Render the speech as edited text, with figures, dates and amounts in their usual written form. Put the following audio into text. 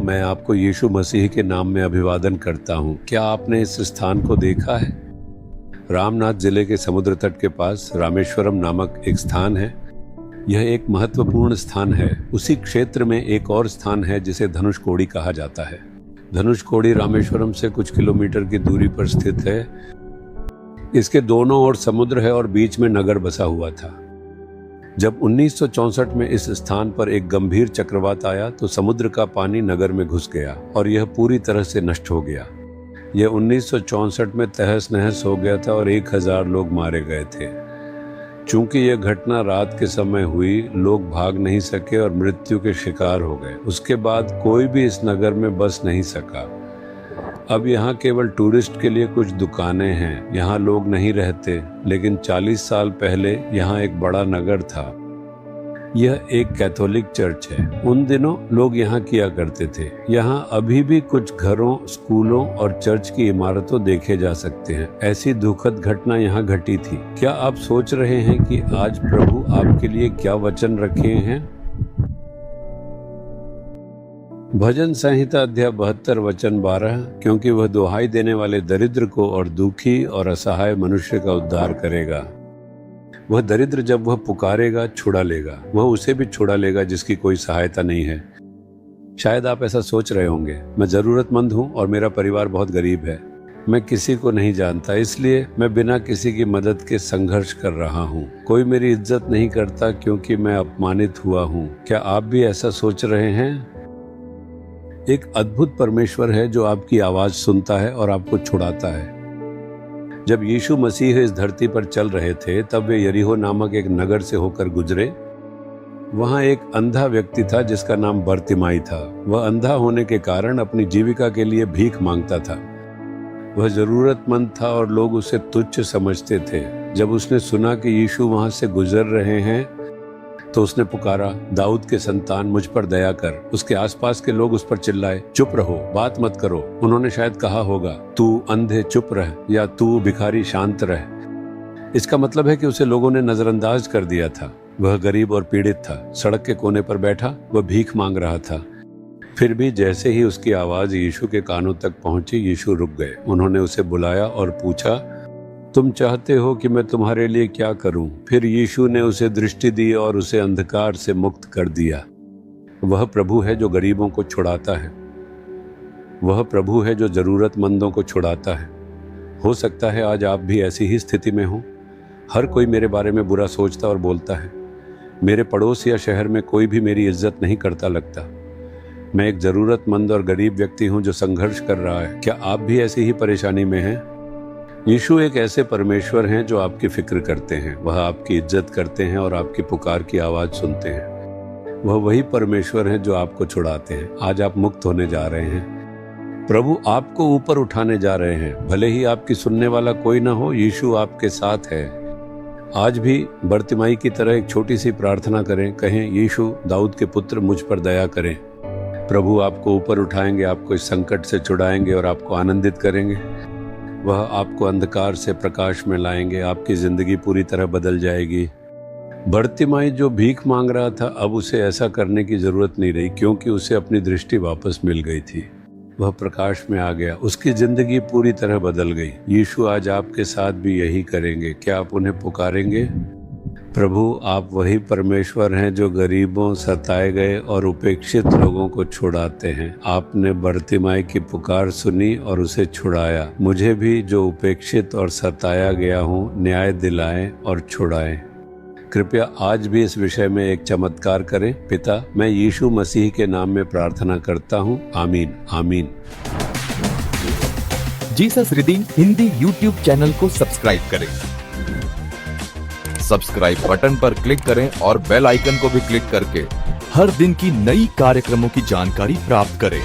मैं आपको यीशु मसीह के नाम में अभिवादन करता हूँ। क्या आपने इस स्थान को देखा है? रामनाथ जिले के समुद्र तट के पास रामेश्वरम नामक एक स्थान है। यह एक महत्वपूर्ण स्थान है। उसी क्षेत्र में एक और स्थान है जिसे धनुषकोडी कहा जाता है। धनुषकोडी रामेश्वरम से कुछ किलोमीटर की दूरी पर स्थित है। इसके दोनों ओर समुद्र है और बीच में नगर बसा हुआ था। जब 1964 में इस स्थान पर एक गंभीर चक्रवात आया तो समुद्र का पानी नगर में घुस गया और यह पूरी तरह से नष्ट हो गया। यह 1964 में तहस नहस हो गया था और 1000 लोग मारे गए थे। चूंकि यह घटना रात के समय हुई, लोग भाग नहीं सके और मृत्यु के शिकार हो गए। उसके बाद कोई भी इस नगर में बस नहीं सका। अब यहाँ केवल टूरिस्ट के लिए कुछ दुकानें हैं। यहाँ लोग नहीं रहते, लेकिन 40 साल पहले यहाँ एक बड़ा नगर था। यह एक कैथोलिक चर्च है। उन दिनों लोग यहाँ किया करते थे। यहाँ अभी भी कुछ घरों, स्कूलों और चर्च की इमारतों देखे जा सकते हैं। ऐसी दुखद घटना यहाँ घटी थी। क्या आप सोच रहे हैं कि आज प्रभु आपके लिए क्या वचन रखे हैं? भजन संहिता अध्याय 72 वचन 12, क्योंकि वह दुहाई देने वाले दरिद्र को और दुखी और असहाय मनुष्य का उद्धार करेगा। वह दरिद्र जब वह पुकारेगा छुड़ा लेगा। वह उसे भी छुड़ा लेगा जिसकी कोई सहायता नहीं है। शायद आप ऐसा सोच रहे होंगे, मैं जरूरतमंद हूँ और मेरा परिवार बहुत गरीब है। मैं किसी को नहीं जानता, इसलिए मैं बिना किसी की मदद के संघर्ष कर रहा हूँ। कोई मेरी इज्जत नहीं करता क्योंकि मैं अपमानित हुआ हूँ। क्या आप भी ऐसा सोच रहे हैं? एक अद्भुत परमेश्वर है जो आपकी आवाज सुनता है और आपको छुड़ाता है। जब यीशु मसीह इस धरती पर चल रहे थे तब वे यरीहो नामक एक नगर से होकर गुजरे। वहां एक अंधा व्यक्ति था जिसका नाम बर्तिमाई था। वह अंधा होने के कारण अपनी जीविका के लिए भीख मांगता था। वह जरूरतमंद था और लोग उसे तुच्छ समझते थे। जब उसने सुना कि यीशु वहां से गुजर रहे हैं तो उसने पुकारा, दाऊद के संतान, मुझ पर दया कर। उसके आसपास के लोग उस पर चिल्लाए, चुप रहो, बात मत करो। उन्होंने शायद कहा होगा, तू अंधे चुप रह, या तू भिखारी शांत रह। इसका मतलब है कि उसे लोगों ने नजरअंदाज कर दिया था। वह गरीब और पीड़ित था। सड़क के कोने पर बैठा वह भीख मांग रहा था। फिर भी जैसे ही उसकी आवाज यीशु के कानों तक पहुंची, यीशु रुक गए। उन्होंने उसे बुलाया और पूछा, तुम चाहते हो कि मैं तुम्हारे लिए क्या करूं? फिर यीशु ने उसे दृष्टि दी और उसे अंधकार से मुक्त कर दिया। वह प्रभु है जो गरीबों को छुड़ाता है। वह प्रभु है जो जरूरतमंदों को छुड़ाता है। हो सकता है आज आप भी ऐसी ही स्थिति में हो। हर कोई मेरे बारे में बुरा सोचता और बोलता है। मेरे पड़ोस या शहर में कोई भी मेरी इज्जत नहीं करता लगता। मैं एक जरूरतमंद और गरीब व्यक्ति हूं जो संघर्ष कर रहा है। क्या आप भी ऐसी ही परेशानी में हैं? यीशु एक ऐसे परमेश्वर हैं जो आपकी फिक्र करते हैं। वह आपकी इज्जत करते हैं और आपकी पुकार की आवाज सुनते हैं। वह वही परमेश्वर हैं जो आपको छुड़ाते हैं। आज आप मुक्त होने जा रहे हैं। प्रभु आपको ऊपर उठाने जा रहे हैं। भले ही आपकी सुनने वाला कोई ना हो, यीशु आपके साथ है। आज भी बर्तिमाई की तरह एक छोटी सी प्रार्थना करें। कहें, यीशु दाऊद के पुत्र, मुझ पर दया करें। प्रभु आपको ऊपर उठाएंगे, आपको इस संकट से छुड़ाएंगे और आपको आनंदित करेंगे। वह आपको अंधकार से प्रकाश में लाएंगे। आपकी जिंदगी पूरी तरह बदल जाएगी। बर्तिमाई जो भीख मांग रहा था, अब उसे ऐसा करने की जरूरत नहीं रही, क्योंकि उसे अपनी दृष्टि वापस मिल गई थी। वह प्रकाश में आ गया। उसकी जिंदगी पूरी तरह बदल गई। यीशु आज आपके साथ भी यही करेंगे। क्या आप उन्हें पुकारेंगे? प्रभु, आप वही परमेश्वर हैं जो गरीबों, सताए गए और उपेक्षित लोगों को छुड़ाते हैं। आपने बर्तिमाई की पुकार सुनी और उसे छुड़ाया। मुझे भी, जो उपेक्षित और सताया गया हूँ, न्याय दिलाएं और छुड़ाएं। कृपया आज भी इस विषय में एक चमत्कार करें। पिता, मैं यीशु मसीह के नाम में प्रार्थना करता हूँ। आमीन, आमीन। Jesus redeem Hindi YouTube channel को सब्सक्राइब करें। सब्सक्राइब बटन पर क्लिक करें और बेल आइकन को भी क्लिक करके हर दिन की नई कार्यक्रमों की जानकारी प्राप्त करें।